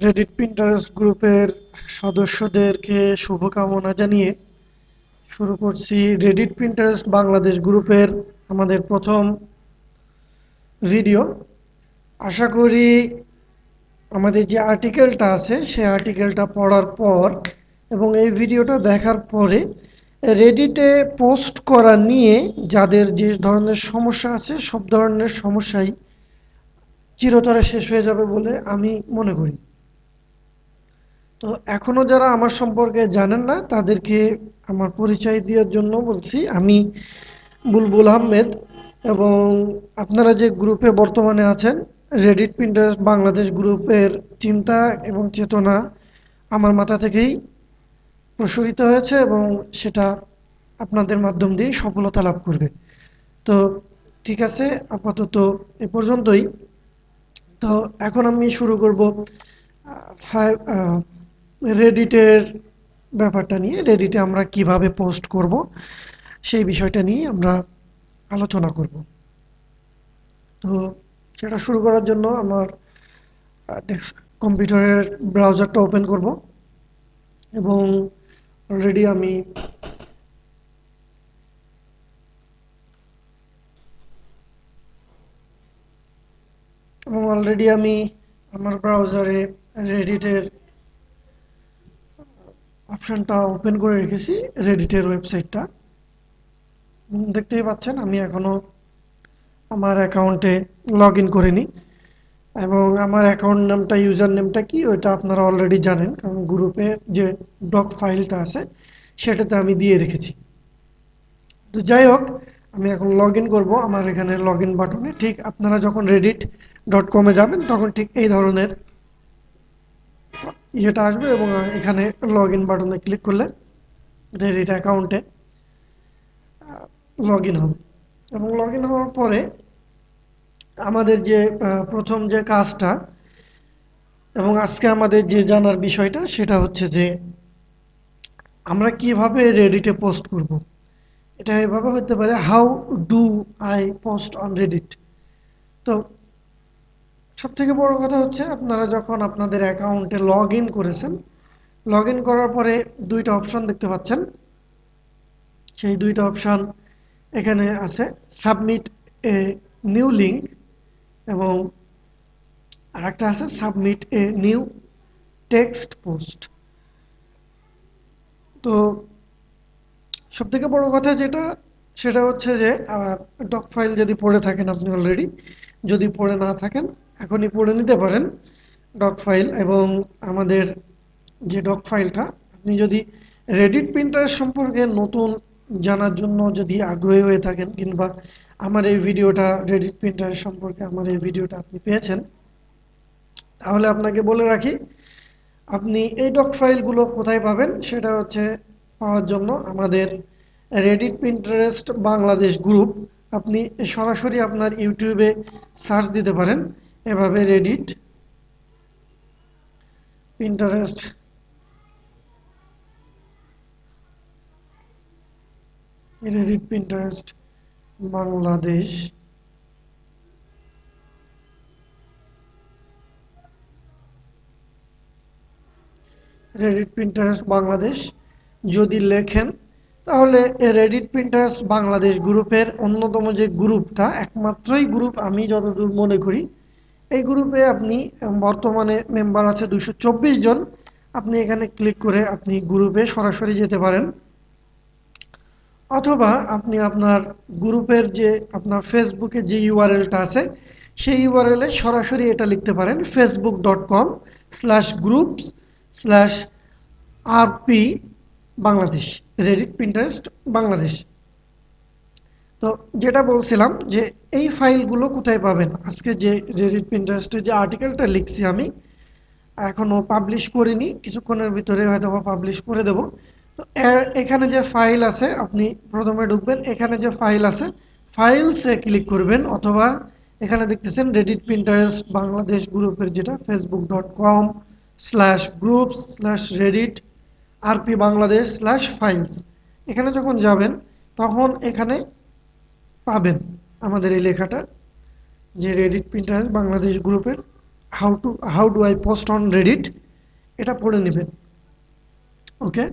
Reddit Pinterest গ্রুপের সদস্যদেরকে শুভকামনা জানিয়ে শুরু করছি রেডিট পিন্টারেস্ট বাংলাদেশ গ্রুপের আমাদের প্রথম ভিডিও। আশা করি আমাদের যে আর্টিকেলটা আছে সেই আর্টিকেলটা পড়ার পর এবং এই ভিডিওটা দেখার পরে রেডিটে পোস্ট করা নিয়ে যাদের যে ধরনের সমস্যা আছে সব ধরনের সমস্যাই চিরতরে শেষ হয়ে যাবে বলে আমি মনে করি। তো এখনো যারা আমার সম্পর্কে জানেন না তাদেরকে আমার পরিচয় দেওয়ার জন্য বলছি, আমি বুলবুল আহমেদ। এবং আপনারা যে গ্রুপে বর্তমানে আছেন, রেডিট পিন্টারেস্ট বাংলাদেশ গ্রুপের চিন্তা এবং চেতনা আমার মাথা থেকেই প্রসারিত হয়েছে এবং সেটা আপনাদের মাধ্যম দিয়ে সফলতা লাভ করবে। তো ঠিক আছে, আপাতত এ পর্যন্তই। তো এখন আমি শুরু করব রেডিটের ব্যাপারটা নিয়ে। রেডিটে আমরা কিভাবে পোস্ট করব সেই বিষয়টা নিয়ে আমরা আলোচনা করব। তো সেটা শুরু করার জন্য আমার কম্পিউটারের ব্রাউজারটা ওপেন করব এবং অলরেডি আমি আমার ব্রাউজারে রেডিটের অপশনটা ওপেন করে রেখেছি, রেডিটের ওয়েবসাইটটা দেখতেই পাচ্ছেন। আমি এখনো আমার অ্যাকাউন্টে লগ ইন করিনি এবং আমার অ্যাকাউন্ট নামটা, ইউজার নেমটা কি ওইটা আপনারা অলরেডি জানেন, কারণ গ্রুপে যে ডক ফাইলটা আছে সেটাতে আমি দিয়ে রেখেছি। তো যাই হোক, আমি এখন লগ ইন করবো আমার এখানে লগ ইন বাটনে। ঠিক আপনারা যখন reddit.com-এ যাবেন তখন ঠিক এই ধরনের ইয়েটা আসবে এবং এখানে লগ ইন বাটনে ক্লিক করলে রেডিট অ্যাকাউন্টে লগ ইন হবে। এবং লগ ইন হওয়ার পরে আমাদের যে প্রথম যে কাজটা এবং আজকে আমাদের যে জানার বিষয়টা সেটা হচ্ছে যে আমরা কিভাবে রেডিটে পোস্ট করব। এটা এভাবে হতে পারে, how do I post on Reddit. তো সব থেকে বড় কথা হচ্ছে আপনারা যখন আপনাদের অ্যাকাউন্টে লগ ইন করেছেন, লগ ইন করার পরে দুইটা অপশন দেখতে পাচ্ছেন। সেই দুইটা অপশন এখানে আছে, সাবমিট এ নিউ লিঙ্ক এবং আরেকটা আছে submit a new text post. তো সবথেকে বড় কথা যেটা, সেটা হচ্ছে যে ডক ফাইল যদি পড়ে থাকেন আপনি অলরেডি, যদি পড়ে না থাকেন এখনই পড়ে নিতে পারেন ডক ফাইল। এবং আমাদের যে ডক ফাইলটা, আপনি যদি রেডিট প্রিন্টার সম্পর্কে নতুন জানার জন্য যদি আগ্রহী হয়ে থাকেন, কিংবা আমার এই ভিডিওটা রেডিট প্রিন্টার সম্পর্কে আমার এই ভিডিওটা আপনি পেয়েছেন, তাহলে আপনাকে বলে রাখি, আপনি এই ডক ফাইলগুলো কোথায় পাবেন সেটা হচ্ছে পাওয়ার জন্য আমাদের রেডিট পিন্টারেস্ট বাংলাদেশ গ্রুপ, আপনি সরাসরি আপনার ইউটিউবে সার্চ দিতে পারেন এভাবে, Pinterest Reddit Pinterest Bangladesh. Reddit Pinterest Bangladesh যদি লেখেন তাহলে রেডিট পিন্টারেস্ট বাংলাদেশ গ্রুপের অন্যতম যে গ্রুপটা, একমাত্রই গ্রুপ আমি যতদূর মনে করি, এই গ্রুপে আপনি বর্তমানে মেম্বার আছে 224 জন। আপনি এখানে ক্লিক করে আপনি গ্রুপে সরাসরি যেতে পারেন, অথবা আপনি আপনার গ্রুপের যে আপনার ফেসবুকে যে ইউআরএলটা আছে সেই ইউআরএলে সরাসরি এটা লিখতে পারেন, facebook.com/groups/rp Bangladesh, Reddit Pinterest Bangladesh. তো যেটা বলছিলাম যে এই ফাইলগুলো কোথায় পাবেন, আজকে যে রেডিট পিন্টারেস্টের যে আর্টিকেলটা লিখছি আমি এখনো পাবলিশ করিনি, কিছুক্ষণের ভিতরে হয়তো পাবলিশ করে দেব। তো এখানে যে ফাইল আছে আপনি প্রথমে ঢুকবেন, এখানে যে ফাইল আছে ফাইলসে ক্লিক করবেন, অথবা এখানে দেখতেছেন রেডিট পিন্টারেস্ট বাংলাদেশ গ্রুপের যেটা facebook.com/groups/reddit rp বাংলাদেশ/files, এখানে যখন যাবেন তখন এখানে পাবেন আমাদের এই লেখাটা, যে রেডিট পিন্টারেস্ট বাংলাদেশ গ্রুপের how do I post on Reddit, এটা পড়ে নেবেন। ওকে,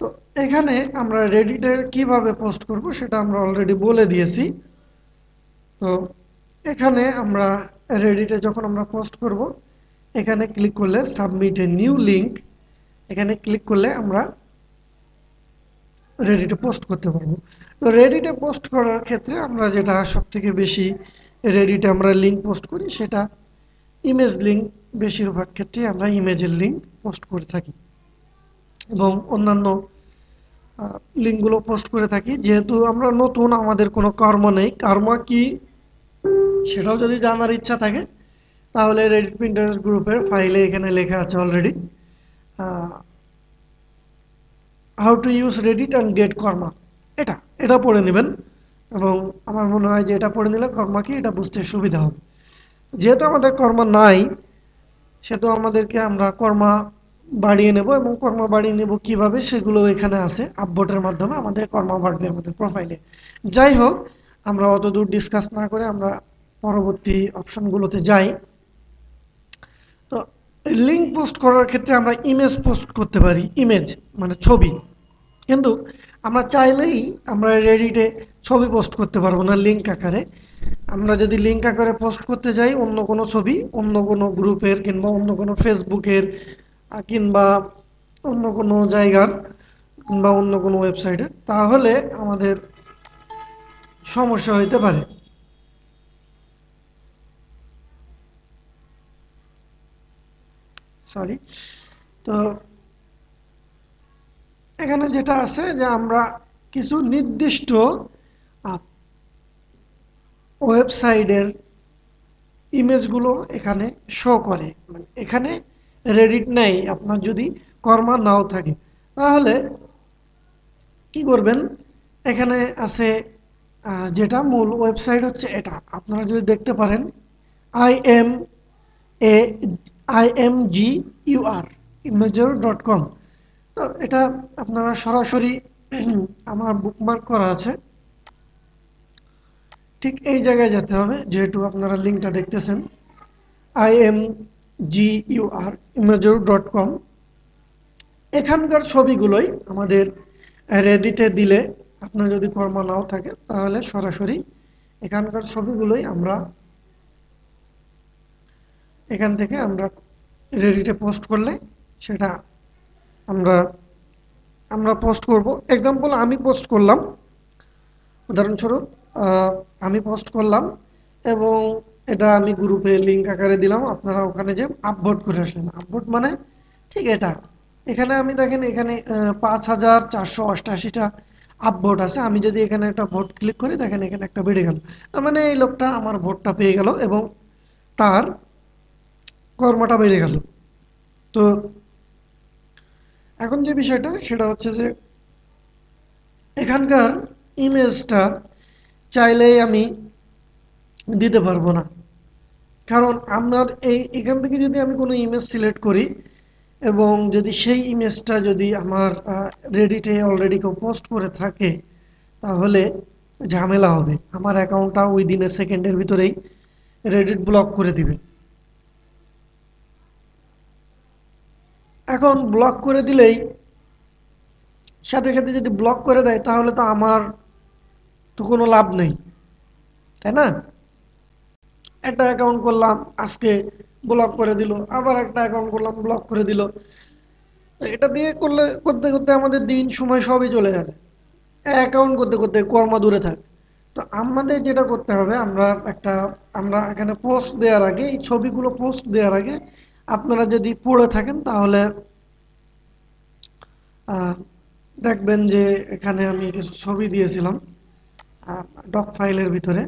তো এখানে আমরা রেডিটে কিভাবে পোস্ট করব সেটা আমরা অলরেডি বলে দিয়েছি। তো এখানে আমরা রেডিটে যখন আমরা পোস্ট করব, এখানে ক্লিক করলে সাবমিট এ নিউ লিঙ্ক, এখানে ক্লিক করলে আমরা রেডিটে পোস্ট করতে পারবো। তো রেডিটে পোস্ট করার ক্ষেত্রে আমরা যেটা সবথেকে বেশি রেডিটে আমরা লিঙ্ক পোস্ট করি সেটা ইমেজ লিঙ্ক। বেশিরভাগ ক্ষেত্রে আমরা ইমেজের লিঙ্ক পোস্ট করে থাকি এবং অন্যান্য লিঙ্কগুলো পোস্ট করে থাকি। যেহেতু আমরা নতুন, আমাদের কোনো কর্ম নেই, কর্ম কি সেটাও যদি জানার ইচ্ছা থাকে তাহলে রেডিট পিন্টারেস্ট গ্রুপের ফাইলে এখানে লেখা আছে already, how to use Reddit and get karma, এটা পড়ে নেবেন। এবং আমার মনে হয় যে এটা পড়ে নিলে কর্মা কি এটা বুঝতে সুবিধা হবে। যেহেতু আমাদের কর্মা নাই, সেহেতু আমাদেরকে আমরা কর্মা বাড়িয়ে নেব, এবং কর্মা বাড়িয়ে নেব কিভাবে সেগুলো এখানে আছে। আপভোটের মাধ্যমে আমাদের কর্মা বাড়বে আমাদের প্রোফাইলে। যাই হোক, আমরা অত দূর ডিসকাস না করে আমরা পরবর্তী অপশনগুলোতে যাই। তো লিঙ্ক পোস্ট করার ক্ষেত্রে আমরা ইমেজ পোস্ট করতে পারি, ইমেজ মানে ছবি। কিন্তু আমরা চাইলেই আমরা রেডিটে ছবি পোস্ট করতে পারবো না লিঙ্ক আকারে। আমরা যদি লিঙ্ক আকারে পোস্ট করতে যাই অন্য কোনো ছবি, অন্য কোনো গ্রুপের কিংবা অন্য কোনো ফেসবুকের কিংবা অন্য কোনো জায়গার কিংবা অন্য কোনো ওয়েবসাইটের, তাহলে আমাদের সমস্যা হইতে পারে। সরি। তো এখানে যেটা আছে যে আমরা কিছু নির্দিষ্ট ওয়েবসাইটের ইমেজগুলো এখানে শো করে, মানে এখানে রেডিট নেই। আপনার যদি কর্মা নাও থাকে তাহলে কি করবেন, এখানে আছে যেটা মূল ওয়েবসাইট হচ্ছে এটা, আপনারা যদি দেখতে পারেন I M A IMGUR imgur.com। তো এটা আপনারা সরাসরি আমার বুকমার্ক করা আছে, ঠিক এই জায়গায় যেতে হবে। যেহেতু আপনারা লিঙ্কটা দেখতেছেন IMGUR imgur.com, এখানকার ছবিগুলোই আমাদের রেডিটে দিলে, আপনার যদি কর্মা নাও থাকে তাহলে সরাসরি এখানকার ছবিগুলোই আমরা এখান থেকে আমরা রেডিটে পোস্ট করলে সেটা আমরা আমরা পোস্ট করব। এক্সাম্পল আমি পোস্ট করলাম, উদাহরণস্বরূপ আমি পোস্ট করলাম এবং এটা আমি গ্রুপে লিঙ্ক আকারে দিলাম। আপনারা ওখানে যে আপভোট করে আসলেন, আপভোট মানে ঠিক এটা। এখানে আমি দেখেন এখানে 5488টা আপভোট আছে। আমি যদি এখানে একটা ভোট ক্লিক করি, দেখেন এখানে একটা বেড়ে গেল, তার মানে এই লোকটা আমার ভোটটা পেয়ে গেল এবং তার কর্মটা বেড়ে গেল। তো এখন যে বিষয়টা সেটা হচ্ছে যে এখানকার ইমেজটা চাইলেই আমি দিতে পারবো না, কারণ আমার এখান থেকে যদি আমি কোনো ইমেজ সিলেক্ট করি এবং যদি সেই ইমেজটা যদি আমার রেডিটে অলরেডি কেউ পোস্ট করে থাকে তাহলে ঝামেলা হবে। আমার অ্যাকাউন্টটা ওই দিনে সেকেন্ডের ভিতরেই রেডিট ব্লক করে দিবে। এখন ব্লক করে দিলেই সাথে সাথে যদি ব্লক করে দেয় তাহলে তো আমার তো কোনো লাভ নেই, তাই না? একটা অ্যাকাউন্ট করলাম আজকে ব্লক করে দিল, আবার একটা অ্যাকাউন্ট করলাম ব্লক করে দিল। এটা দিয়ে করলে করতে করতে আমাদের দিন সময় সবই চলে যাবে, অ্যাকাউন্ট করতে করতে কর্মা দূরে থাক। তো আমাদের যেটা করতে হবে, আমরা এখানে পোস্ট দেওয়ার আগে, এই ছবিগুলো পোস্ট দেওয়ার আগে আপনারা যদি পড়ে থাকেন তাহলে দেখবেন যে এখানে আমি কিছু ছবি দিয়েছিলাম ডক ফাইলের ভিতরে।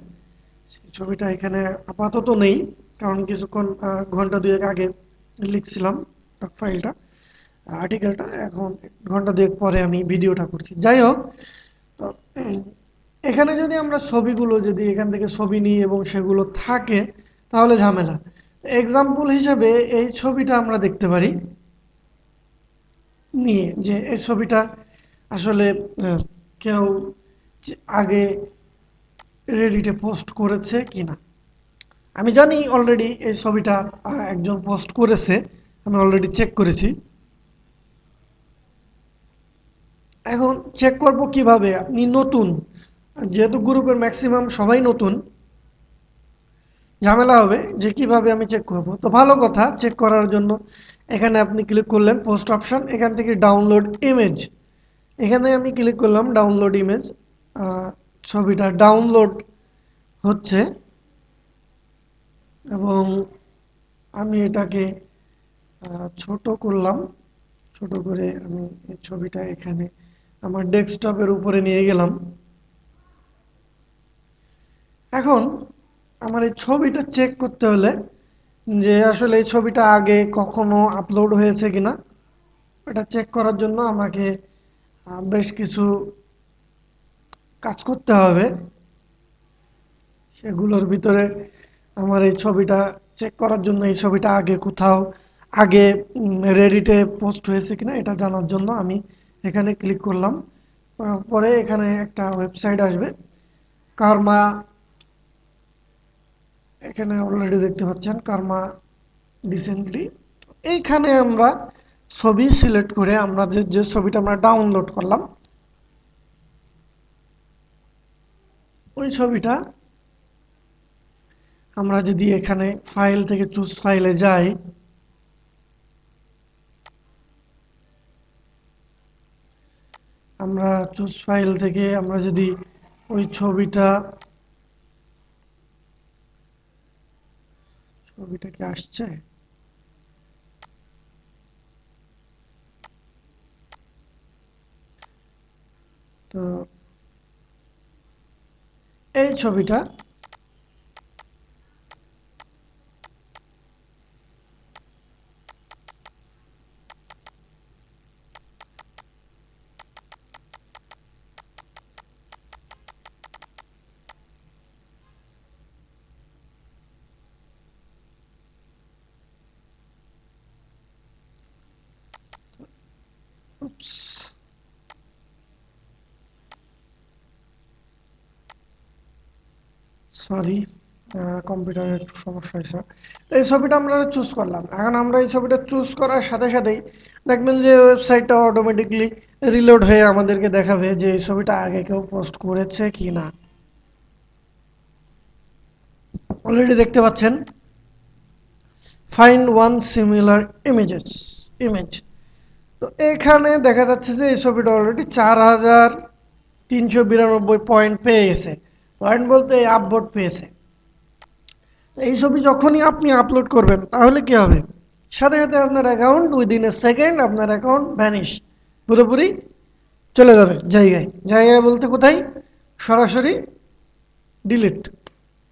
সেই ছবিটা এখানে আপাতত নেই, কারণ কিছুক্ষণ ঘন্টা দুয়েক আগে লিখছিলাম ডক ফাইলটা, আর্টিকেলটা। এখন ঘন্টা দুয়েক পরে আমি ভিডিওটা করছি। যাই হোক, তো এখানে যদি আমরা ছবিগুলো যদি এখান থেকে ছবি নিই এবং সেগুলো থাকে তাহলে ঝামেলা। এক্সাম্পল হিসেবে এই ছবিটা আমরা দেখতে পারি নিয়ে যে এই ছবিটা আসলে কেউ আগে রেডিটে পোস্ট করেছে কিনা। আমি জানি অলরেডি এই ছবিটা একজন পোস্ট করেছে, আমি অলরেডি চেক করেছি। এখন চেক করব কিভাবে, আপনি নতুন, যেহেতু গ্রুপের ম্যাক্সিমাম সবাই নতুন, ঝামেলা হবে যে কিভাবে আমি চেক করব। তো ভালো কথা, চেক করার জন্য এখানে আপনি ক্লিক করলেন পোস্ট অপশন, এখান থেকে ডাউনলোড ইমেজ, এখানে আমি ক্লিক করলাম ডাউনলোড ইমেজ। ছবিটা ডাউনলোড হচ্ছে এবং আমি এটাকে ছোট করলাম, ছোট করে আমি এই ছবিটা এখানে আমার ডেস্কটপের উপরে নিয়ে গেলাম। এখন আমার এই ছবিটা চেক করতে হলে যে আসলে এই ছবিটা আগে কখনো আপলোড হয়েছে কিনা, এটা চেক করার জন্য আমাকে বেশ কিছু কাজ করতে হবে। সেগুলোর ভিতরে আমার এই ছবিটা চেক করার জন্য, এই ছবিটা আগে কোথাও আগে রেডিটে পোস্ট হয়েছে কিনা এটা জানার জন্য আমি এখানে ক্লিক করলাম। পরে এখানে একটা ওয়েবসাইট আসবে, কার্মা, এখানে অলরেডি দেখতে পাচ্ছেন কার্মা রিসেন্টলি। এইখানে আমরা ছবি সিলেক্ট করে আমরা যে ছবিটা আমরা ডাউনলোড করলাম ওই ছবিটা আমরা যদি এখানে ফাইল থেকে চুজ ফাইলে যাই, আমরা চুজ ফাইল থেকে আমরা যদি ওই ছবিটা কি আসছে, তো এই ছবিটা সরি কম্পিউটারে একটু সমস্যা হয়েছে। এই ছবিটা আমরা চুজ করলাম। এখন আমরা এই ছবিটা চুজ করার সাথে সাথেই দেখবেন যে ওয়েবসাইটটা অটোমেটিকলি রিলোড হয়ে আমাদেরকে দেখাবে যে এই ছবিটা আগে কেউ পোস্ট করেছে কি না। অলরেডি দেখতে পাচ্ছেন ফাইন্ড ওয়ান সিমিলার ইমেজ। তো এখানে দেখা যাচ্ছে যে এই ছবিটা অলরেডি 4392 পয়েন্ট পেয়ে গেছে। পয়েন্ট বলতে আপভোট পেয়েছে। এই ছবি যখনই আপনি আপলোড করবেন তাহলে কি হবে, সাথে সাথে আপনার অ্যাকাউন্ট উইদিন এ সেকেন্ড আপনার অ্যাকাউন্ট ভ্যানিশ, পুরোপুরি চলে যাবে জায়গায়। জায়গায় বলতে কোথায়, সরাসরি ডিলিট,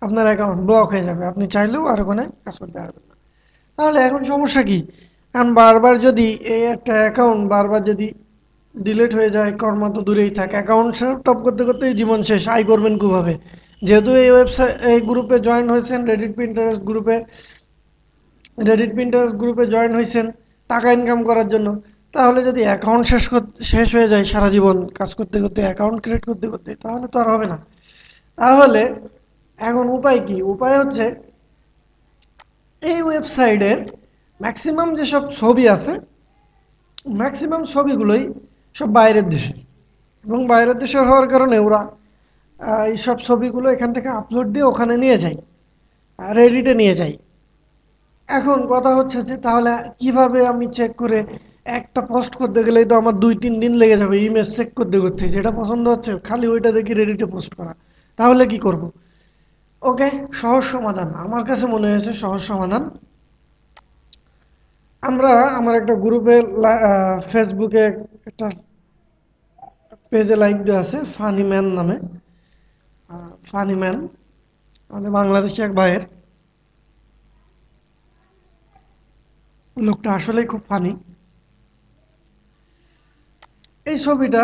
আপনার অ্যাকাউন্ট ব্লক হয়ে যাবে, আপনি চাইলেও আর ওখানে কাজ করতে পারবেন না। তাহলে এখন সমস্যা কি, কারণ বারবার যদি এই একটা অ্যাকাউন্ট বারবার যদি ডিলিট হয়ে যায়, কর্ম তো দূরেই থাকে, অ্যাকাউন্ট টপ করতে করতেই জীবন শেষ, আয় করবেন কীভাবে? যেহেতু এই ওয়েবসাইট এই গ্রুপে জয়েন হয়েছেন, রেডিট পিন্টারেস্ট গ্রুপে জয়েন হয়েছেন টাকা ইনকাম করার জন্য, তাহলে যদি অ্যাকাউন্ট শেষ হয়ে যায় সারা জীবন কাজ করতে করতে, অ্যাকাউন্ট ক্রিয়েট করতে করতে, তাহলে তো আর হবে না। তাহলে এখন উপায় কি, উপায় হচ্ছে এই ওয়েবসাইটের ম্যাক্সিমাম যেসব ছবি আছে, ম্যাক্সিমাম ছবিগুলোই সব বাইরের দেশের, এবং বাইরের দেশের হওয়ার কারণে ওরা এইসব ছবিগুলো এখান থেকে আপলোড দিয়ে ওখানে নিয়ে যায়, রেডিটে নিয়ে যায়। এখন কথা হচ্ছে যে তাহলে কিভাবে আমি চেক করে, একটা পোস্ট করতে গেলেই তো আমার 2-3 দিন লেগে যাবে ইমেজ চেক করতে করতে, যেটা পছন্দ হচ্ছে খালি ওইটা দেখি রেডিটে পোস্ট করা, তাহলে কি করব? ওকে, সহজ সমাধান আমার কাছে মনে হয়েছে, সহজ সমাধান। আমরা আমার একটা গ্রুপে ফেসবুকে একটা পেজে লাইক দেওয়া আছে ফানি ম্যান নামে, ফানি ম্যান আমাদের বাংলাদেশি এক ভাইয়ের, লোকটা আসলেই খুব ফানি। এই ছবিটা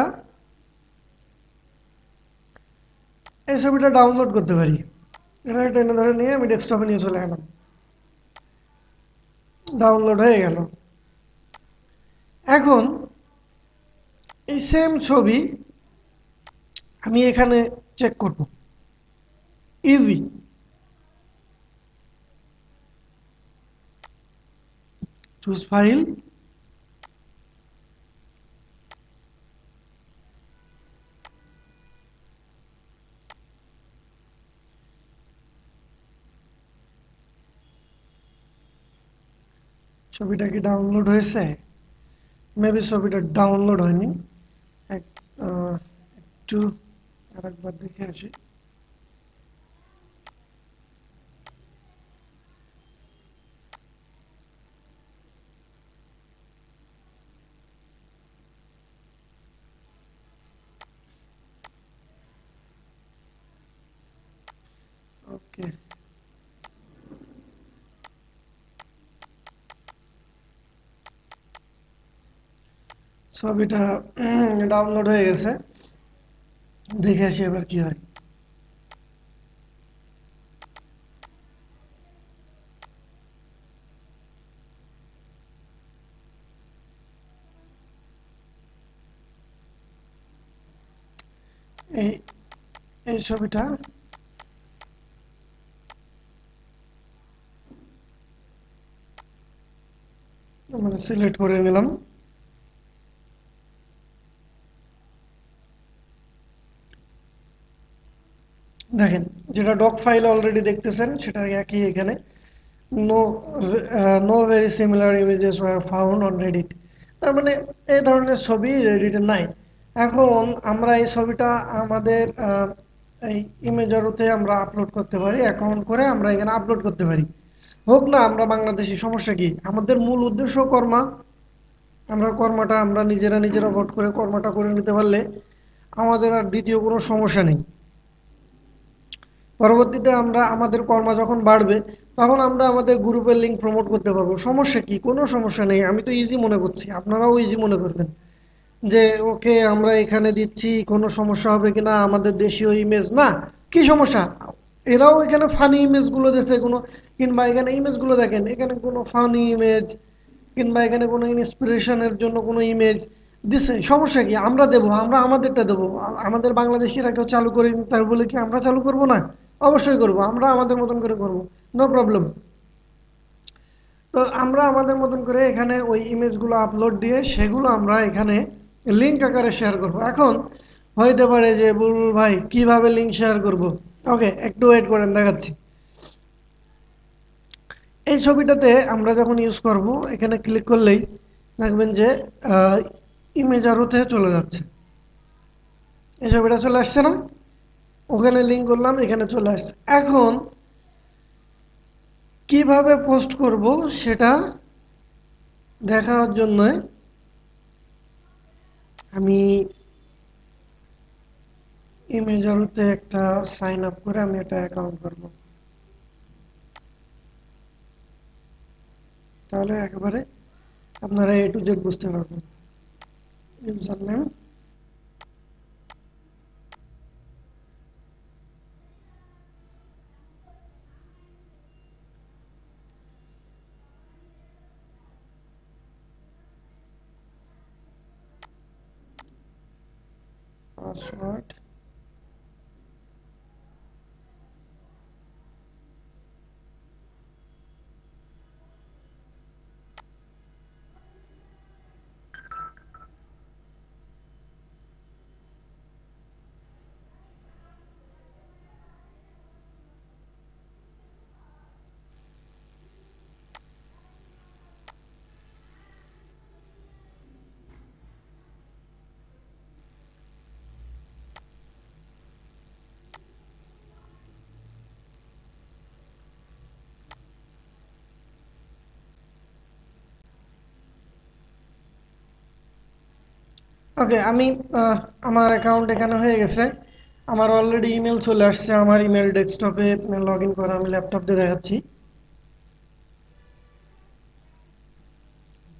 এই ছবিটা ডাউনলোড করতে পারি, এটা টেনে ধরে নিয়ে আমি ডেস্কটপে নিয়ে চলে গেলাম, ডাউনলোড হয়ে গেল। এখন এই সেম ছবি আমি এখানে চেক করব, ইজি। চুজ ফাইল, ছবিটা কি ডাউনলোড হয়েছে? মেবি ছবিটা ডাউনলোড হয়নি। একটু আরেকবার দেখে আসি। ওকে, ছবিটা ডাউনলোড হয়ে গেছে, দেখে আসি এবার কি হয়। এই এই ছবিটা আমরা সিলেক্ট করে নিলাম। দেখেন, যেটা ডক ফাইল অলরেডি দেখতেছেন সেটা একই এখানে। No no very similar images were found on Reddit. তার মানে এই ধরনের ছবি রেডিটে নাই। এখন আমরা এই ছবিটা আমাদের এই ইমেজারোতে আমরা আপলোড করতে পারি, অ্যাকাউন্ট করে আমরা এখানে আপলোড করতে পারি। হোক না আমরা বাংলাদেশি, সমস্যা কি? আমাদের মূল উদ্দেশ্য কর্মা। আমরা কর্মাটা আমরা নিজেরা ভোট করে কর্মাটা করে নিতে পারলে আমাদের আর দ্বিতীয় কোনো সমস্যা নেই। পরবর্তীতে আমরা আমাদের কর্মা যখন বাড়বে তখন আমরা আমাদের গ্রুপের লিঙ্ক প্রমোট করতে পারবো। সমস্যা কি? কোনো সমস্যা নেই। আমি তো ইজি মনে করছি, আপনারাও ইজি মনে করবেন যে ওকে আমরা এখানে দিচ্ছি, কোনো সমস্যা হবে কিনা, আমাদের দেশীয় ইমেজ না, কি সমস্যা? এরাও এখানে ফানি ইমেজগুলো দিয়েছে কোনো, কিংবা এখানে ইমেজগুলো দেখেন, এখানে কোনো ফানি ইমেজ কিংবা এখানে কোনো ইন্সপিরেশনের জন্য কোনো ইমেজ দিছে, সমস্যা কি? আমরা দেবো, আমরা আমাদেরটা দেবো। আমাদের বাংলাদেশিরা কেউ চালু করে তার বলে কি আমরা চালু করব না? অবশ্যই করব, আমরা আমাদের মতন করে করব, নো প্রবলেম। তো আমরা আমাদের মতন করে এখানে ওই ইমেজগুলো আপলোড দিয়ে সেগুলো আমরা এখানে লিঙ্ক আকারে শেয়ার করব। এখন হইতে পারে যে বুলবুল ভাই কিভাবে লিঙ্ক শেয়ার করব? ওকে, একটু ওয়েট করেন, দেখাচ্ছি। এই ছবিটাতে আমরা যখন ইউজ করব এখানে ক্লিক করলেই দেখবেন যে ইমেজ আরোতে চলে যাচ্ছে। এই ছবিটা চলে আসছে না? ওখানে লিঙ্ক করলাম, এখানে চলে আসছে। এখন কিভাবে পোস্ট করব সেটা দেখার জন্য আমি ইমেজ আরোতে একটা সাইন আপ করে আমি একটা অ্যাকাউন্ট করব। তাহলে একেবারে আপনারা এ টু জেড বুঝতে পারবেন। ইউজার নেম, পাসওয়ার্ড, ওকে। আমি আমার অ্যাকাউন্ট এখানে হয়ে গেছে। আমার অলরেডি ইমেল চলে আসছে, আমার ইমেল ডেস্কটপে লগ ইন করা, আমি ল্যাপটপ দিয়ে দেখাচ্ছি।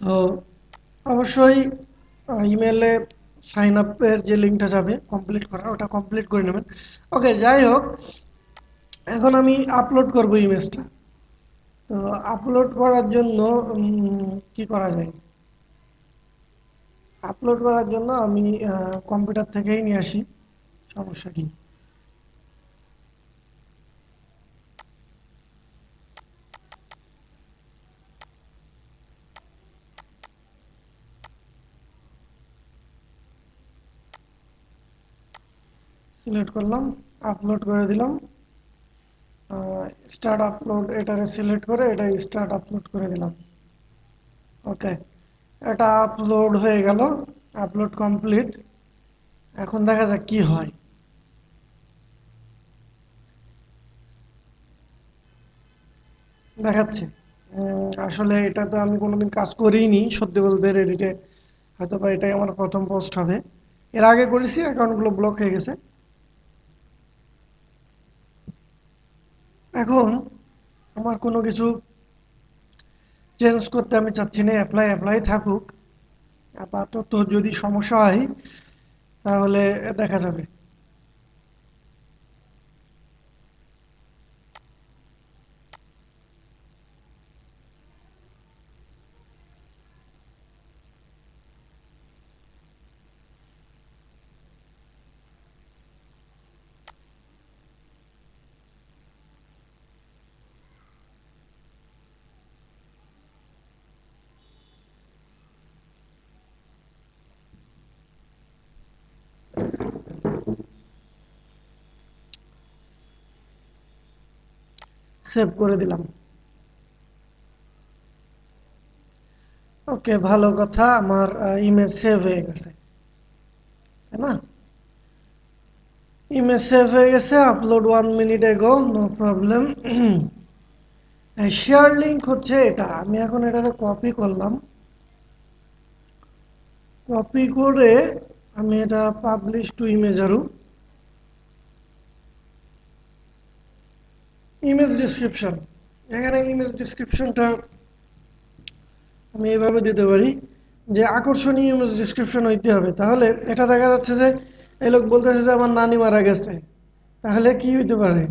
তো অবশ্যই ইমেলে সাইন আপের যে লিঙ্কটা যাবে কমপ্লিট করা, ওটা কমপ্লিট করে নেবেন। ওকে, যাই হোক, এখন আমি আপলোড করব ইমেজটা। তো আপলোড করার জন্য কি করা যায়? আপলোড করার জন্য আমি কম্পিউটার থেকেই নিয়ে আসি, সমস্যা কি? সিলেক্ট করলাম, আপলোড করে দিলাম। স্টার্ট আপলোড এটাকে সিলেক্ট করে এটা স্টার্ট আপলোড করে দিলাম। ওকে, এটা আপলোড হয়ে গেল, আপলোড কমপ্লিট। এখন দেখা যাক কি হয়। দেখাচ্ছে আসলে এটা তো আমি কোনোদিন কাজ করিনি সত্যি বলতে রেডিটে, হয়তো বা এটাই আমার প্রথম পোস্ট হবে। এর আগে করেছি, অ্যাকাউন্টগুলো ব্লক হয়ে গেছে। এখন আমার কোনো কিছু চেঞ্জ করতে আমি চাচ্ছি না, অ্যাপ্লাই অ্যাপ্লাই থাকুক। আপাতত যদি সমস্যা হয় তাহলে দেখা যাবে। সেভ করে দিলাম। ওকে, ভালো কথা, আমার ইমেজ সেভ হয়ে গেছে, তাই না? ইমেজ সেভ হয়ে গেছে, আপলোড 1 মিনিট এগো, নো প্রবলেম। শেয়ার লিঙ্ক হচ্ছে এটা, আমি এখন এটাকে কপি করলাম। কপি করে আমি এটা পাবলিশ টু ইমেজ আরো, ইমেজ ডিসক্রিপশন। এখানে ইমেজ ডিসক্রিপশনটা আমি এভাবে দিতে পারি যে আকর্ষণীয় ইমেজ ডিসক্রিপশন হইতে হবে। তাহলে এটা দেখা যাচ্ছে যে এই লোক বলতেছে যে আমার নানি মারা গেছে, তাহলে কি হইতে পারে?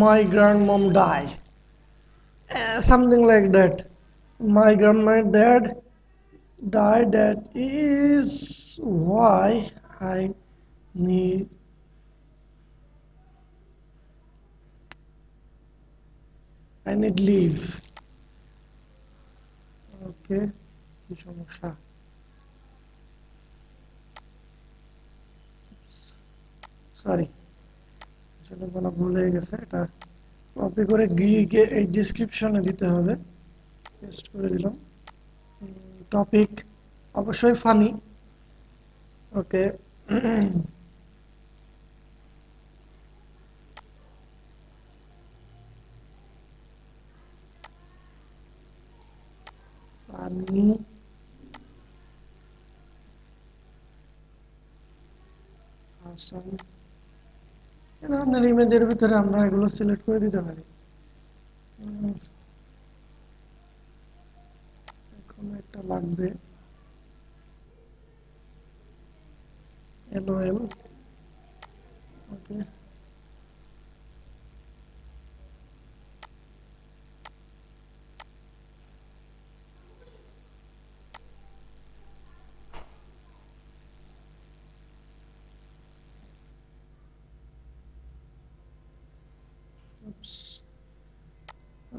My grandmom died, something like that. My grandma dad died. That is why I need I need leave. Okay, কি সমস্যা? সরি, আসলে কোনো ভুল হয়ে গেছে। এটা কপি করে গিয়ে এই ডিসক্রিপশনে দিতে হবে। পেস্ট করে দিলাম। টপিক অবশ্যই ফানি। ওকে, ফানি আসাম। এই ধরনের ইমেজের ভিতরে আমরা এগুলো সিলেক্ট করে দিতে পারি। এখন একটা লাগবে LOL। ওকে,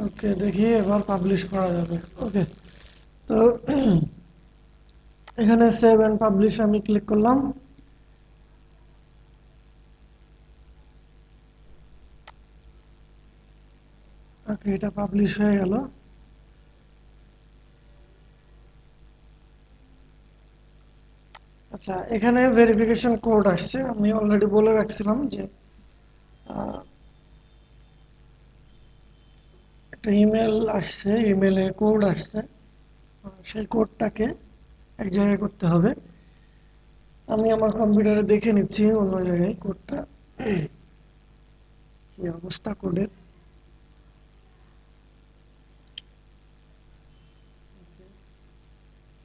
ওকে, দেখি এবার পাবলিশ করা যাবে। ওকে, তো এখানে সেভ এন্ড পাবলিশ আমি ক্লিক করলাম। ওকে, এটা পাবলিশ হয়ে গেল। আচ্ছা, এখানে ভেরিফিকেশন কোড আসছে, আমি অলরেডি বলে রাখছিলাম যে একটা ইমেল আসছে, ইমেলে কোড আসছে, সেই কোডটাকে এক জায়গায় করতে হবে। আমি আমার কম্পিউটারে দেখে নিচ্ছি অন্য জায়গায় কোডটা কি অবস্থা কোডের।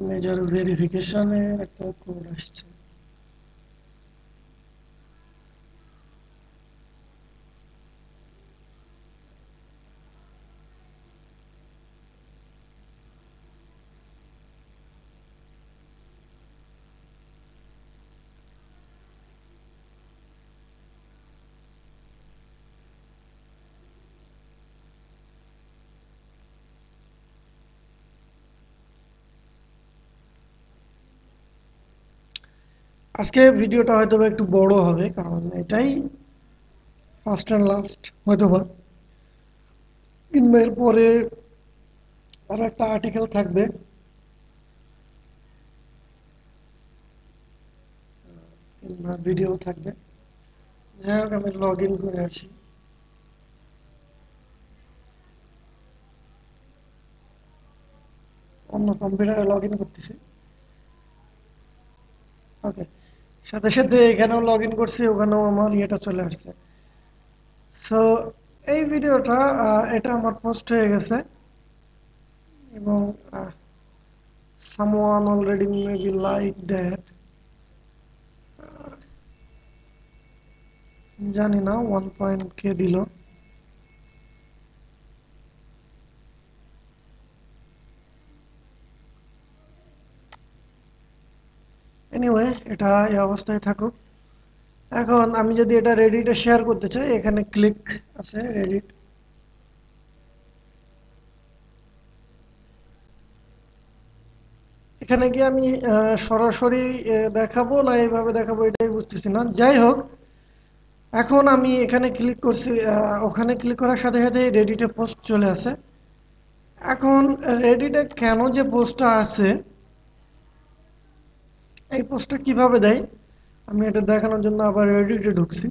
মেজর ভেরিফিকেশনে একটা কোড আসছে। আজকে ভিডিওটা হয়তো একটু বড় হবে, কারণ এটাই ফার্স্ট অ্যান্ড লাস্ট হয়তোবা, কিংবা এরপরে আরো একটা আর্টিকেল থাকবে, কিংবা ভিডিও থাকবে। যাই হোক, আমি লগ ইন করে আসি। অন্য কম্পিউটারে লগ ইন করতেছি। ওকে, সাথে সাথে এখানেও লগ ইন করছি, ওখানেও আমার ইয়েটা চলে আসছে। সো এই ভিডিওটা এটা আমার পোস্ট হয়ে গেছে, এবং someone already maybe like that, জানি না 1 কে দিল। এনিওয়ে, এটা এই অবস্থায় থাকুক। এখন আমি যদি এটা রেডিটে শেয়ার করতে চাই, এখানে ক্লিক আছে রেডিট। এখানে কি আমি সরাসরি দেখাবো না এইভাবে দেখাবো, এটাই বুঝতেছি না। যাই হোক, এখন আমি এখানে ক্লিক করছি, ওখানে ক্লিক করার সাথে সাথে রেডিটে পোস্ট চলে আসে। এখন রেডিটে কেন যে পোস্টটা আছে, এই পোস্টটা কিভাবে দেয়, আমি এটা দেখানোর জন্য আবার রেডিটে ঢুকছি।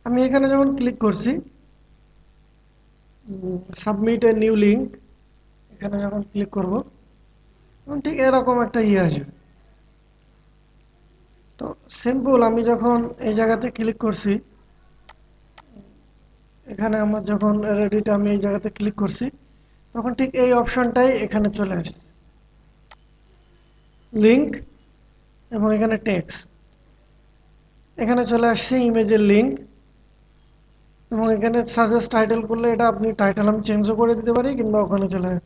আমি এখানে যখন ক্লিক করছি, সাবমিট এ নিউ লিঙ্ক, এখানে যখন ক্লিক করব, তখন ঠিক এরকম একটা আসবে। তো সিম্পল, আমি যখন এই জায়গাতে ক্লিক করছি, এখানে আমার যখন রেডিট আমি এই জায়গাতে ক্লিক করছি, তখন ঠিক এই অপশনটাই এখানে চলে আসছে, লিঙ্ক, এবং এখানে টেক্সট। এখানে চলে আসছে ইমেজের লিঙ্ক, এবং এখানে সাজেস্ট টাইটেল করলে এটা আপনি টাইটেল আমি চেঞ্জও করে দিতে পারি, কিংবা ওখানে চলে আসে।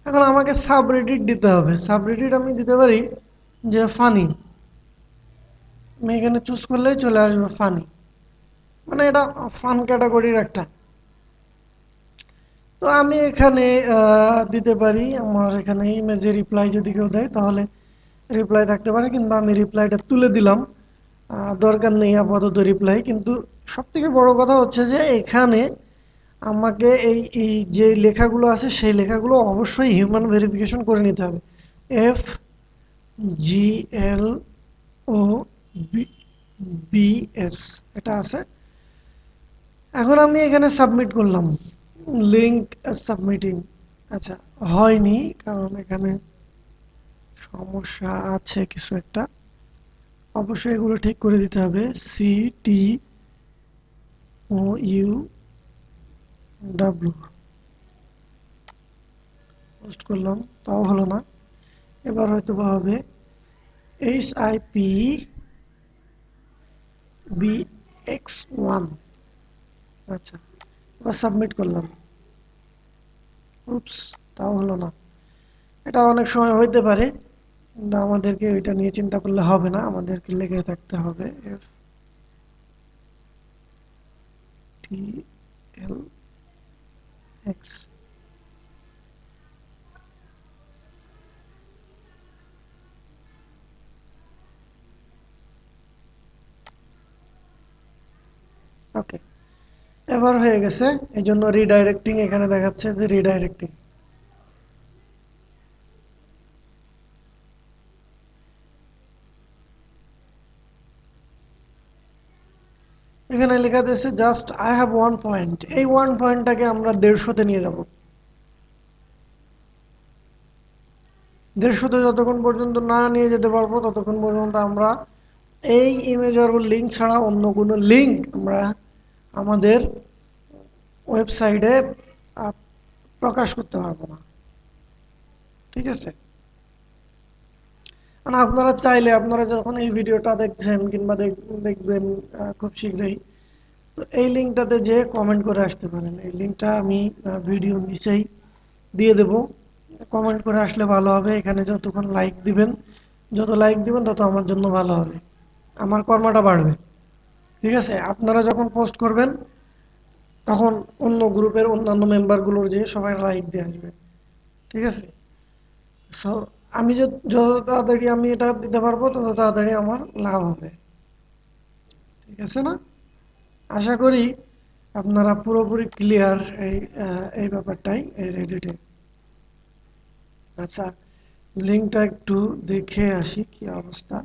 এখন আমাকে সাবরেডিট দিতে হবে। সাবরেডিট আমি দিতে পারি যে ফানি, আমি এখানে চুজ করলেই চলে আসবে ফানি, মানে এটা ফান ক্যাটাগরির একটা। তো আমি এখানে দিতে পারি, আমার এখানে ইমেজে রিপ্লাই যদি কেউ দেয় তাহলে রিপ্লাই থাকতে পারে, কিংবা আমি রিপ্লাইটা তুলে দিলাম, দরকার নেই আপাতত রিপ্লাই। কিন্তু সবথেকে বড় কথা হচ্ছে যে এখানে আমাকে এই যে লেখাগুলো আছে সেই লেখাগুলো অবশ্যই হিউম্যান ভেরিফিকেশন করে নিতে হবে। FGLOBS এটা আছে। এখন আমি এখানে সাবমিট করলাম, লিঙ্ক সাবমিটিং। আচ্ছা, হয়নি, কারণ এখানে সমস্যা আছে কিছু একটা। অবশ্যই এগুলো ঠিক করে দিতে হবে। CTOUW পোস্ট করলাম, তাও হলো না। এবার হয়তো বা হবে HIPBX1। আচ্ছা, এবার সাবমিট করলাম। উপস, তাও হলো না। এটা অনেক সময় হইতে পারে, কিন্তু আমাদেরকে ওইটা নিয়ে চিন্তা করলে হবে না, আমাদেরকে লেগে থাকতে হবে FTLX। ওকে, এবার হয়ে গেছে। এই জন্য রিডাইরেক্টিং এখানে দেখাচ্ছে যে রিডাইরেক্টিং। এখানে লেখা দিয়েছে জাস্ট আই হ্যাভ 1 পয়েন্ট। এই 1 পয়েন্টটাকে আমরা 150-তে নিয়ে যাব। 150-তে যতক্ষণ পর্যন্ত না নিয়ে যেতে পারবো, ততক্ষণ পর্যন্ত আমরা এই ইমেজ আর লিঙ্ক ছাড়া অন্য কোনো লিঙ্ক আমরা আমাদের ওয়েবসাইটে প্রকাশ করতে পারবো না। ঠিক আছে, মানে আপনারা চাইলে, আপনারা যখন এই ভিডিওটা দেখছেন কিংবা দেখবেন খুব শীঘ্রই, তো এই লিঙ্কটাতে যে কমেন্ট করে আসতে পারেন। এই লিঙ্কটা আমি ভিডিও নিচেই দিয়ে দেব। কমেন্ট করে আসলে ভালো হবে। এখানে যতক্ষণ লাইক দিবেন, যত লাইক দিবেন তত আমার জন্য ভালো হবে, আমার কর্মটা বাড়বে। ঠিক আছে, আপনারা যখন পোস্ট করবেন তখন অন্য গ্রুপের অন্যান্য মেম্বারগুলোর যে সবাই লাইক দিয়ে আসবে। ঠিক আছে, সো আমি যত তাড়াতাড়ি আমি এটা দিতে পারবো তত তাড়াতাড়ি আমার লাভ হবে। ঠিক আছে না? আশা করি আপনারা পুরোপুরি ক্লিয়ার এই ব্যাপারটাই এই রেডিটে। আচ্ছা, লিঙ্কটা একটু দেখে আসি কি অবস্থা।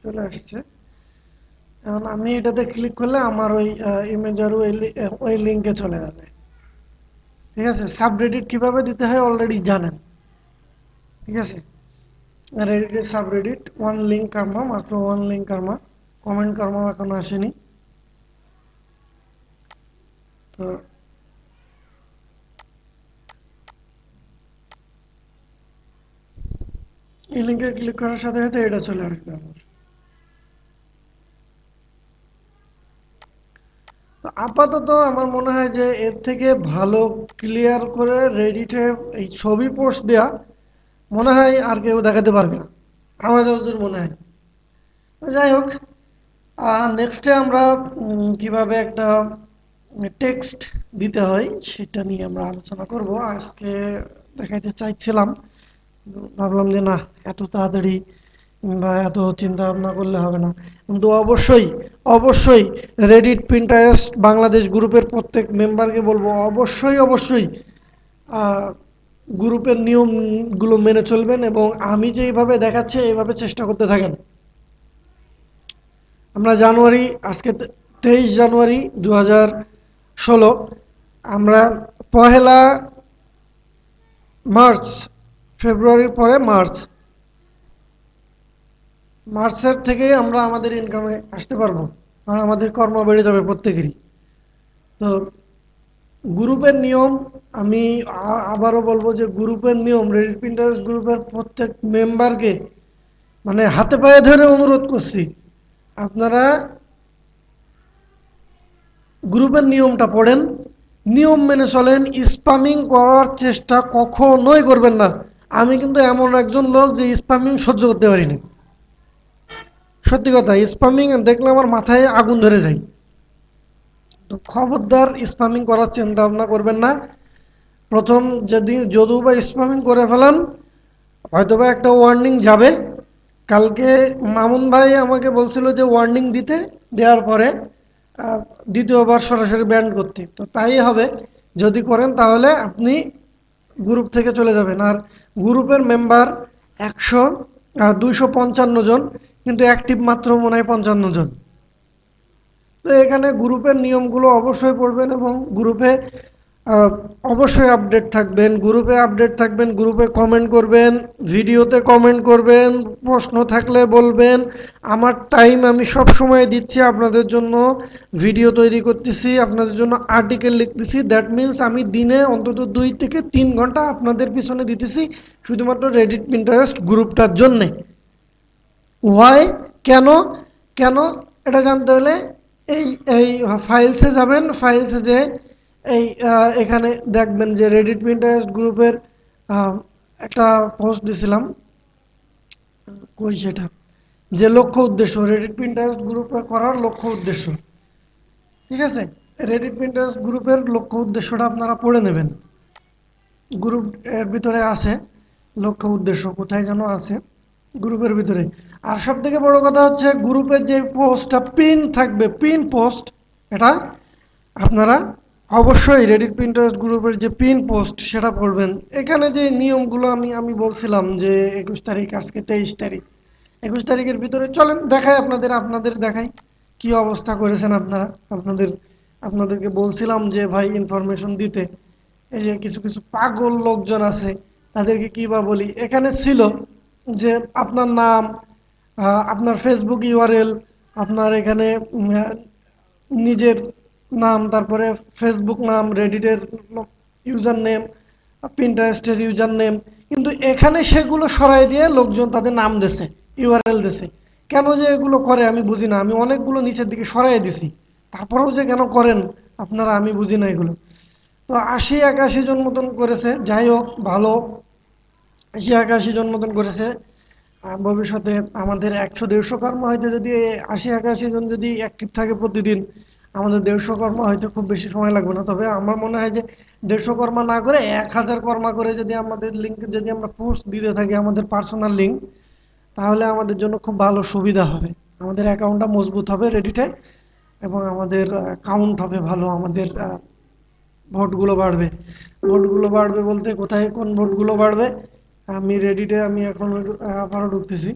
চলে আসছে। এখন আমি এটাতে ক্লিক করলে আমার ওই ইমেজ আর ওই লিঙ্কে চলে যাবে। ঠিক আছে, সাবরেডিট কিভাবে দিতে হয় অলরেডি জানেন। ঠিক আছে, রেডিটের সাবরেডিট ওয়ান লিঙ্ক কার্মা, মাত্র one link Karma, comment Karma এখনো আসেনি। তো এই লিঙ্কে ক্লিক করার সাথে সাথে এটা চলে আসবে আমার। তো আপাতত আমার মনে হয় যে এর থেকে ভালো ক্লিয়ার করে রেডিটে এই ছবি পোস্ট দেওয়া মনে হয় আর কেউ দেখাতে পারবে না, আমার যতদূর মনে হয়। যাই হোক, নেক্সটে আমরা কিভাবে একটা টেক্সট দিতে হয় সেটা নিয়ে আমরা আলোচনা করব। আজকে দেখাইতে চাইছিলাম, ভাবলাম যে না, এত তাড়াতাড়ি বা এত চিন্তা ভাবনা করলে হবে না। কিন্তু অবশ্যই অবশ্যই রেডিট পিন্টারেস্ট বাংলাদেশ গ্রুপের প্রত্যেক মেম্বারকে বলবো অবশ্যই অবশ্যই গ্রুপের নিয়মগুলো মেনে চলবেন এবং আমি যেইভাবে দেখাচ্ছি এইভাবে চেষ্টা করতে থাকেন। আমরা জানুয়ারি, আজকে 23 জানুয়ারি 2016, আমরা পহেলা মার্চ, ফেব্রুয়ারির পরে মার্চের থেকেই আমরা আমাদের ইনকামে আসতে পারবো, কারণ আমাদের কর্ম বেড়ে যাবে প্রত্যেকেরই। তো গ্রুপের নিয়ম আমি আবারও বলবো যে গ্রুপের নিয়ম, রেডিট পিন্টারেস্ট গ্রুপের প্রত্যেক মেম্বারকে মানে হাতে পায়ে ধরে অনুরোধ করছি, আপনারা গ্রুপের নিয়মটা পড়েন, নিয়ম মেনে চলেন, স্প্যামিং করার চেষ্টা কখনোই করবেন না। আমি কিন্তু এমন একজন লোক যে স্প্যামিং সহ্য করতে পারিনি, সত্যি কথা। স্প্যামিং দেখলে আমার মাথায় আগুন ধরে যায়। তো খবরদার স্প্যামিং করার চিন্তা ভাবনা করবেন না। প্রথম যদিও বা স্প্যামিং করে ফেলান, হয়তোবা একটা ওয়ার্নিং যাবে। কালকে মামুন ভাই আমাকে বলছিল যে ওয়ার্নিং দিতে, দেওয়ার পরে দ্বিতীয়বার সরাসরি ব্যান করতে। তো তাই হবে, যদি করেন তাহলে আপনি গ্রুপ থেকে চলে যাবেন। আর গ্রুপের মেম্বার 255 জন, কিন্তু অ্যাক্টিভ মাত্র মনে হয় 55 জন। তো এখানে গ্রুপের নিয়মগুলো অবশ্যই পড়বেন এবং গ্রুপে অবশ্যই আপডেট থাকবেন। গ্রুপে কমেন্ট করবেন, ভিডিওতে কমেন্ট করবেন, প্রশ্ন থাকলে বলবেন। আমার টাইম আমি সব সময় দিচ্ছি আপনাদের জন্য, ভিডিও তৈরি করতেছি, আপনাদের জন্য আর্টিকেল লিখতেছি। দ্যাট মিন্স আমি দিনে অন্তত 2 থেকে 3 ঘন্টা আপনাদের পিছনে দিতেছি শুধুমাত্র রেডিট পিন্টারেস্ট গ্রুপটার জন্যে। ওয়াই, কেন কেন এটা জানতে হলে এই এই ফাইলসে যাবেন। ফাইলসে যে এই এখানে দেখবেন যে রেডিট পিন্টারেস্ট গ্রুপের একটা পোস্ট দিছিলাম, কই সেটা, যে লক্ষ্য উদ্দেশ্য, রেডিট পিন্টারেস্ট গ্রুপে করার লক্ষ্য উদ্দেশ্য। ঠিক আছে, রেডিট পিন্টারেস্ট গ্রুপের লক্ষ্য উদ্দেশ্যটা আপনারা পড়ে নেবেন। গ্রুপ এর ভিতরে আছে লক্ষ্য উদ্দেশ্য, কোথায় যেন আছে গ্রুপের ভিতরে। আর সব থেকে বড় কথা হচ্ছে গ্রুপের যে পোস্টটা পিন থাকবে, পিন পোস্ট, এটা আপনারা অবশ্যই রেডিট পিন্টারেস্ট গ্রুপের যে পিন পোস্ট সেটা পড়বেন। এখানে যে নিয়মগুলো আমি বলছিলাম যে 21 তারিখ, আজকে 23 তারিখ, 21 তারিখের ভিতরে চলেন দেখাই আপনাদের দেখাই কি অবস্থা করেছেন আপনারা। আপনাদেরকে বলছিলাম যে ভাই ইনফরমেশন দিতে, এই যে কিছু কিছু পাগল লোকজন আছে তাদেরকে কি বা বলি। এখানে ছিল যে আপনার নাম, আপনার ফেসবুক ইউআরএল, আপনার এখানে নিজের নাম, তারপরে ফেসবুক নাম, রেডিটের ইউজার নেম, পিন্টারেস্টের ইউজার নেম, কিন্তু এখানে সেগুলো সরাই দিয়ে লোকজন তাদের নাম দিছে, ইউআরএল দিছে। কেন যে এগুলো করে আমি বুঝি না। আমি অনেকগুলো নিচের দিকে সরাই দিছি, তারপরেও যে কেন করেন আপনারা, আমি বুঝি না এগুলো। তো 80-81 জন মতন করেছে, যাই হোক ভালো, 80-81 জন মতন করেছে। ভবিষ্যতে আমাদের 100-150 কর্ম হয়তো যদি 80-81 জন যদি অ্যাক্টিভ থাকে প্রতিদিন, আমাদের 150 কর্ম হয়তো খুব বেশি সময় লাগবে না। তবে আমার মনে হয় যে 150 কর্ম না করে 1000 কর্ম করে যদি আমাদের লিঙ্ক যদি আমরা পোস্ট দিতে থাকি আমাদের পার্সোনাল লিঙ্ক, তাহলে আমাদের জন্য খুব ভালো সুবিধা হবে। আমাদের অ্যাকাউন্টটা মজবুত হবে রেডিটে, এবং আমাদের কাউন্ট হবে ভালো, আমাদের ভোটগুলো বাড়বে। ভোটগুলো বাড়বে বলতে কোথায় কোন ভোটগুলো বাড়বে, আমি রেডিটে আমি এখন আবারও ঢুকতেছি,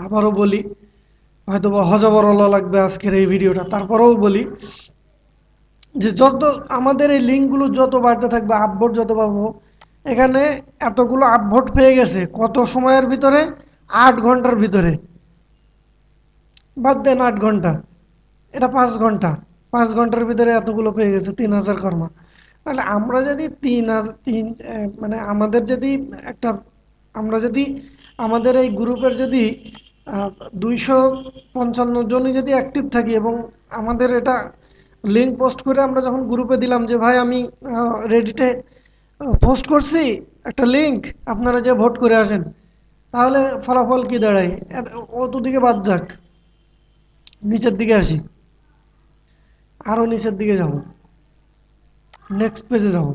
আবারও বলি, হয়তো বা হজবরল লাগবে আজকের এই ভিডিওটা, তারপরেও বলি যে যত আমাদের এই লিঙ্কগুলো যত বাড়তে থাকবে, আপভোট যত পাবো, এখানে এতগুলো আপভোট পেয়ে গেছে কত সময়ের ভিতরে, 8 ঘন্টার ভিতরে। বাদ দেন 8 ঘন্টা, এটা 5 ঘন্টা, 5 ঘন্টার ভিতরে এতগুলো পেয়ে গেছে 3000 কর্মা। তাহলে আমরা যদি মানে আমাদের যদি একটা, আমরা যদি আমাদের এই গ্রুপের যদি 255 জনই যদি অ্যাক্টিভ থাকি, এবং আমাদের এটা লিঙ্ক পোস্ট করে আমরা যখন গ্রুপে দিলাম যে ভাই আমি রেডিটে পোস্ট করছি একটা লিঙ্ক, আপনারা যে ভোট করে আসেন, তাহলে ফলাফল কি দাঁড়ায়? অত দিকে বাদ যাক, নিচের দিকে আসি, আরও নিচের দিকে যাব, নেক্সট পেজে যাব।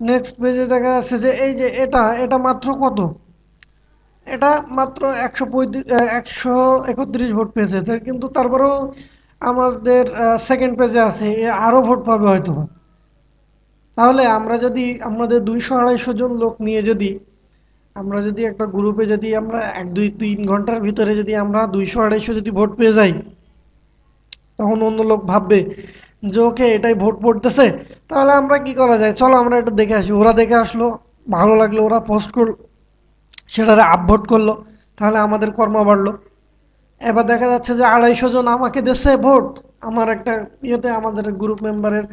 নেক্সট পেজে দেখা যাচ্ছে যে এই যে এটা মাত্র কত, এটা মাত্র 131 ভোট পেয়েছে, কিন্তু তারপরেও আমাদের সেকেন্ড পেজে আছে, আরও ভোট পাবে হয়তো। তাহলে আমরা যদি আমাদের 200-250 জন লোক নিয়ে যদি আমরা যদি একটা গ্রুপে যদি আমরা 1-2-3 ঘন্টার ভিতরে যদি আমরা 200-250 যদি ভোট পেয়ে যাই, তখন অন্য লোক ভাববে যে ওকে এটাই ভোট পড়তেছে, তাহলে আমরা কি করা যায়, চলো আমরা এটা দেখে আসি। ওরা দেখে আসলো, ভালো লাগলো, ওরা পোস্ট করলো, সেটারে আপভোট করলো, তাহলে আমাদের কর্ম বাড়লো। এবার দেখা যাচ্ছে যে 250 জন আমাকে দিচ্ছে ভোট, আমার একটা ইয়েতে আমাদের গ্রুপ মেম্বারের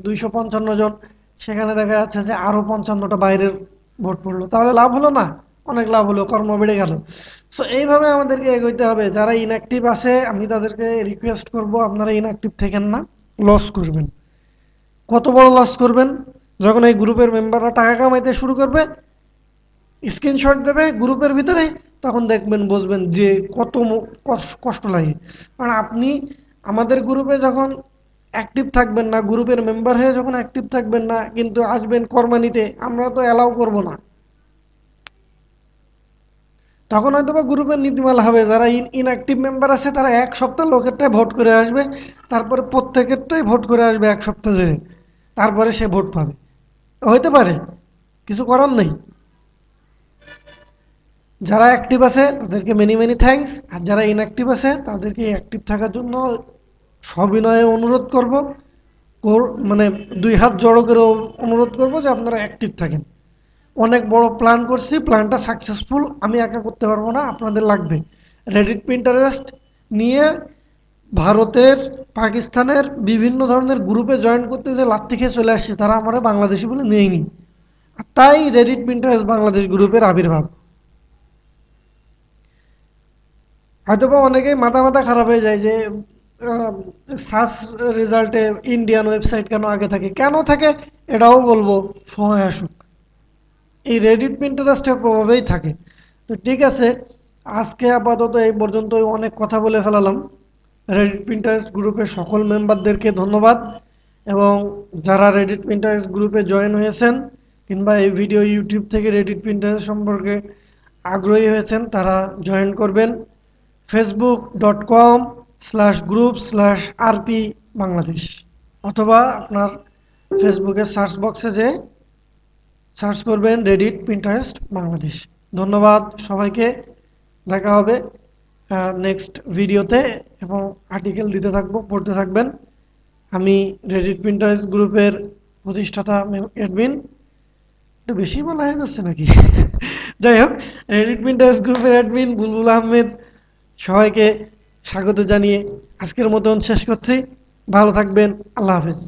255 জন, সেখানে দেখা যাচ্ছে যে আরও 55টা বাইরের ভোট পড়লো, তাহলে লাভ হলো না? অনেক লাভ হলো, কর্ম বেড়ে গেল। সো এইভাবে আমাদেরকে এগোইতে হবে। যারা ইনঅ্যাক্টিভ আছে আমি তাদেরকে রিকোয়েস্ট করব, আপনারা ইনঅ্যাক্টিভ থাকেন না, লস করবেন। কত বড় লস করবেন? যখন এই গ্রুপের মেম্বাররা টাকা কামাইতে শুরু করবে, স্ক্রিনশট দেবে গ্রুপের ভিতরে, তখন দেখবেন, বুঝবেন যে কত কষ্ট লাগে। কারণ আপনি আমাদের গ্রুপে যখন অ্যাক্টিভ থাকবেন না, গ্রুপের মেম্বার হয়ে যখন অ্যাক্টিভ থাকবেন না, কিন্তু আসবেন কর্মা নিতে, আমরা তো অ্যালাউ করব না। তখন হয়তো বা গ্রুপের নীতিমালা হবে, যারা ইনঅ্যাক্টিভ মেম্বার আছে তারা 1 সপ্তাহ লোকেরটাই ভোট করে আসবে, তারপরে প্রত্যেকেরটাই ভোট করে আসবে 1 সপ্তাহ ধরে, তারপরে সে ভোট পাবে। হইতে পারে, কিছু করার নেই। যারা অ্যাক্টিভ আছে তাদেরকে মেনি মেনি থ্যাঙ্কস, আর যারা ইনঅ্যাক্টিভ আছে তাদেরকে অ্যাক্টিভ থাকার জন্য সবিনয়ে অনুরোধ করব, মানে 2 হাত জড়ো করে অনুরোধ করব যে আপনারা অ্যাক্টিভ থাকেন। অনেক বড় প্ল্যান করছি, প্ল্যানটা সাকসেসফুল, আমি একা করতে পারবো না, আপনাদের লাগবে। রেডিট পিন্টারেস্ট নিয়ে ভারতের, পাকিস্তানের বিভিন্ন ধরনের গ্রুপে জয়েন করতে যে লাত্তি খেয়ে চলে আসছে, তারা আমরা বাংলাদেশি বলে নেয়নি, তাই রেডিট পিন্টারেস্ট বাংলাদেশ গ্রুপের আবির্ভাব। হয়তোবা অনেকেই মাথা মাথা খারাপ হয়ে যায় যে সার্চ রেজাল্টে ইন্ডিয়ান ওয়েবসাইট কেন আগে থাকে, কেন থাকে এটাও বলবো, সময় আসুক। এই রেডিট পিন্টারেস্টের প্রভাবেই থাকে। তো ঠিক আছে, আজকে আপাতত এই পর্যন্তই, অনেক কথা বলে ফেলালাম। রেডিট পিন্টারেস্ট গ্রুপের সকল মেম্বারদেরকে ধন্যবাদ, এবং যারা রেডিট পিন্টারেস্ট গ্রুপে জয়েন হয়েছেন কিংবা এই ভিডিও ইউটিউব থেকে রেডিট পিন্টারেস্ট সম্পর্কে আগ্রহী হয়েছেন, তারা জয়েন করবেন facebook.com/group/rp বাংলাদেশ, অথবা আপনার ফেসবুকের সার্চ বক্সে যে সার্চ করবেন রেডিট পিন্টারেস্ট বাংলাদেশ। ধন্যবাদ সবাইকে, দেখা হবে নেক্সট ভিডিওতে, এবং আর্টিকেল দিতে থাকবো, পড়তে থাকবেন। আমি রেডিট পিন্টারেস্ট গ্রুপের প্রতিষ্ঠাতা অ্যাডমিন, একটু বেশি বলা হয়ে যাচ্ছে নাকি? যাই হোক, রেডিট পিন্টারেস্ট গ্রুপের অ্যাডমিন বুলবুল আহমেদ, সবাইকে স্বাগত জানিয়ে আজকের মতন শেষ করছি। ভালো থাকবেন, আল্লাহ হাফেজ।